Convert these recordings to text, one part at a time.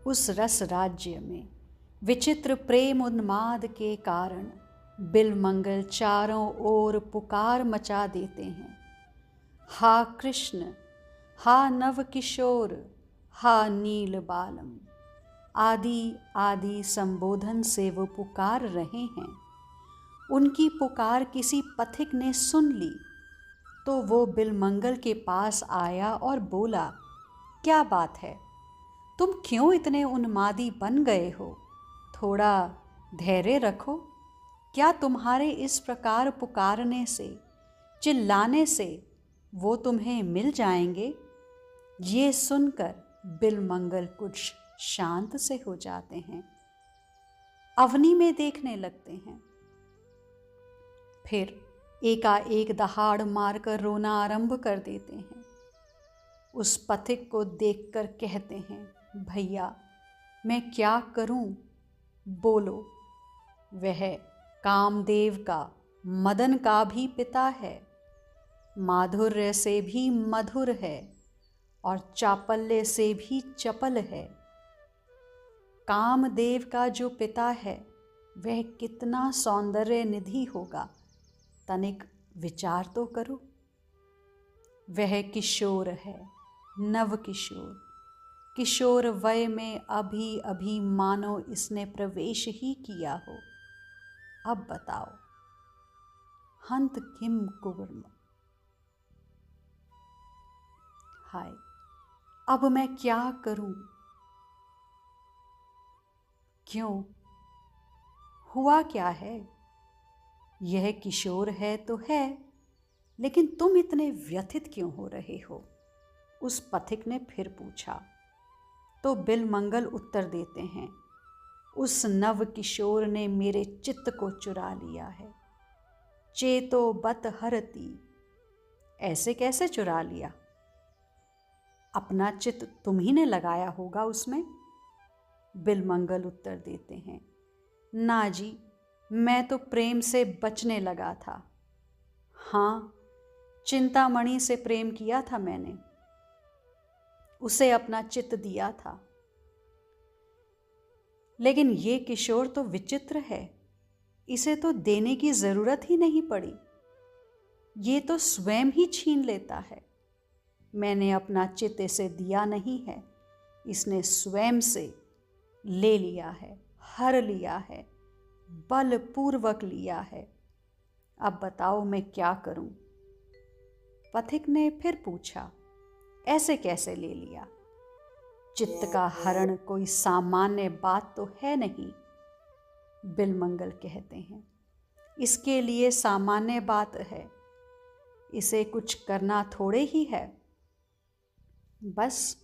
उस रस राज्य में विचित्र प्रेम उन्माद के कारण बिलमंगल चारों ओर पुकार मचा देते हैं। हा कृष्ण, हा नव किशोर, हा नील बालम आदि आदि संबोधन से वो पुकार रहे हैं। उनकी पुकार किसी पथिक ने सुन ली तो वो बिलमंगल के पास आया और बोला, क्या बात है, तुम क्यों इतने उन्मादी बन गए हो? थोड़ा धैर्य रखो। क्या तुम्हारे इस प्रकार पुकारने से, चिल्लाने से वो तुम्हें मिल जाएंगे? ये सुनकर बिलमंगल कुछ शांत से हो जाते हैं, अवनी में देखने लगते हैं। फिर एकाएक दहाड़ मारकर रोना आरंभ कर देते हैं। उस पथिक को देखकर कहते हैं, भैया मैं क्या करूं? बोलो। वह कामदेव का, मदन का भी पिता है, माधुर्य से भी मधुर है और चापल्य से भी चपल है। कामदेव का जो पिता है वह कितना सौंदर्य निधि होगा, तनिक विचार तो करो। वह किशोर है, नव किशोर, किशोर वय में अभी अभी मानो इसने प्रवेश ही किया हो। अब बताओ, हंत किम कुर्म। हाय, अब मैं क्या करूं? क्यों, हुआ क्या है? यह किशोर है तो है, लेकिन तुम इतने व्यथित क्यों हो रहे हो? उस पथिक ने फिर पूछा। तो बिलमंगल उत्तर देते हैं, उस नव किशोर ने मेरे चित्त को चुरा लिया है। चेतो बत हरती। ऐसे कैसे चुरा लिया? अपना चित्त तुम ही ने लगाया होगा उसमें। बिलमंगल उत्तर देते हैं, ना जी, मैं तो प्रेम से बचने लगा था। हाँ, चिंतामणि से प्रेम किया था मैंने, उसे अपना चित्त दिया था। लेकिन ये किशोर तो विचित्र है, इसे तो देने की जरूरत ही नहीं पड़ी। ये तो स्वयं ही छीन लेता है। मैंने अपना चित्त इसे दिया नहीं है, इसने स्वयं से ले लिया है, हर लिया है, बलपूर्वक लिया है। अब बताओ मैं क्या करूं? पथिक ने फिर पूछा, ऐसे कैसे ले लिया? चित्त का हरण कोई सामान्य बात तो है नहीं। बिलमंगल कहते हैं, इसके लिए सामान्य बात है, इसे कुछ करना थोड़े ही है। बस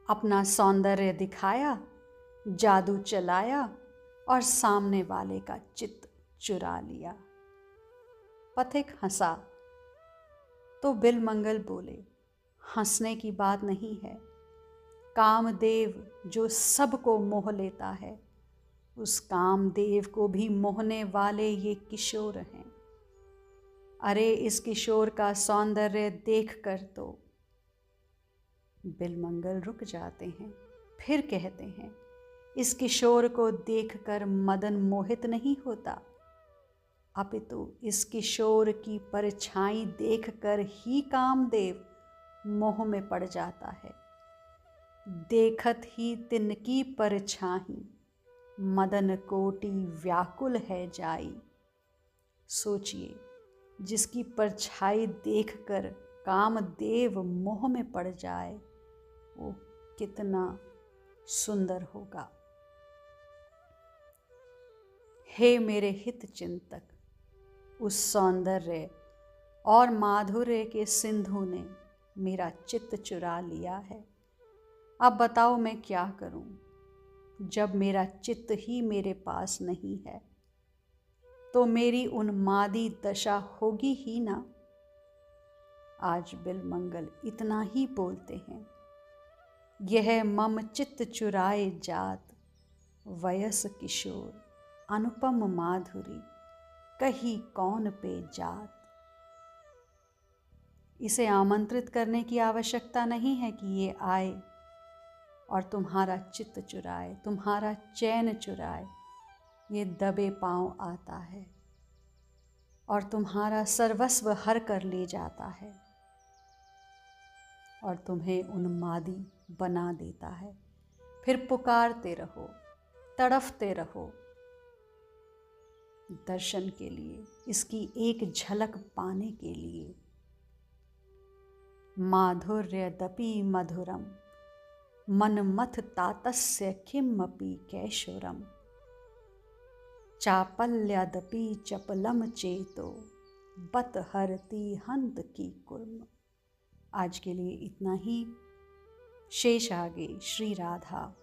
अपना सौंदर्य दिखाया, जादू चलाया और सामने वाले का चित्त चुरा लिया। पथिक हंसा तो बिलमंगल बोले, हंसने की बात नहीं है। कामदेव जो सबको मोह लेता है, उस कामदेव को भी मोहने वाले ये किशोर हैं। अरे इस किशोर का सौंदर्य देखकर तो। बिलमंगल रुक जाते हैं, फिर कहते हैं, इस किशोर को देखकर मदन मोहित नहीं होता, अपितु इस किशोर की परछाई देखकर ही कामदेव मोह में पड़ जाता है। देखत ही तिनकी परछाई, मदन कोटि व्याकुल है जाई। सोचिए, जिसकी परछाई देखकर कामदेव मोह में पड़ जाए, वो कितना सुंदर होगा। हे मेरे हित चिंतक, उस सौंदर्य और माधुर्य के सिंधु ने मेरा चित्त चुरा लिया है। अब बताओ मैं क्या करूं, जब मेरा चित्त ही मेरे पास नहीं है तो मेरी उन्मादी दशा होगी ही ना। आज बिलमंगल इतना ही बोलते हैं, यह मम चित्त चुराए जात, वयस किशोर अनुपम माधुरी, कही कौन पे जात। इसे आमंत्रित करने की आवश्यकता नहीं है कि ये आए, और तुम्हारा चित्त चुराए, तुम्हारा चैन चुराए, ये दबे पांव आता है और तुम्हारा सर्वस्व हर कर ले जाता है और तुम्हें उन्मादी बना देता है। फिर पुकारते रहो, तड़फते रहो दर्शन के लिए, इसकी एक झलक पाने के लिए। माधुर्यदपि मधुरम मनमथ तातस्य किमपि कैशोरम चापल्यादपि चपलम चेतो बत हरति हंत की कुर्म। आज के लिए इतना ही। शेष आगे। श्री राधा।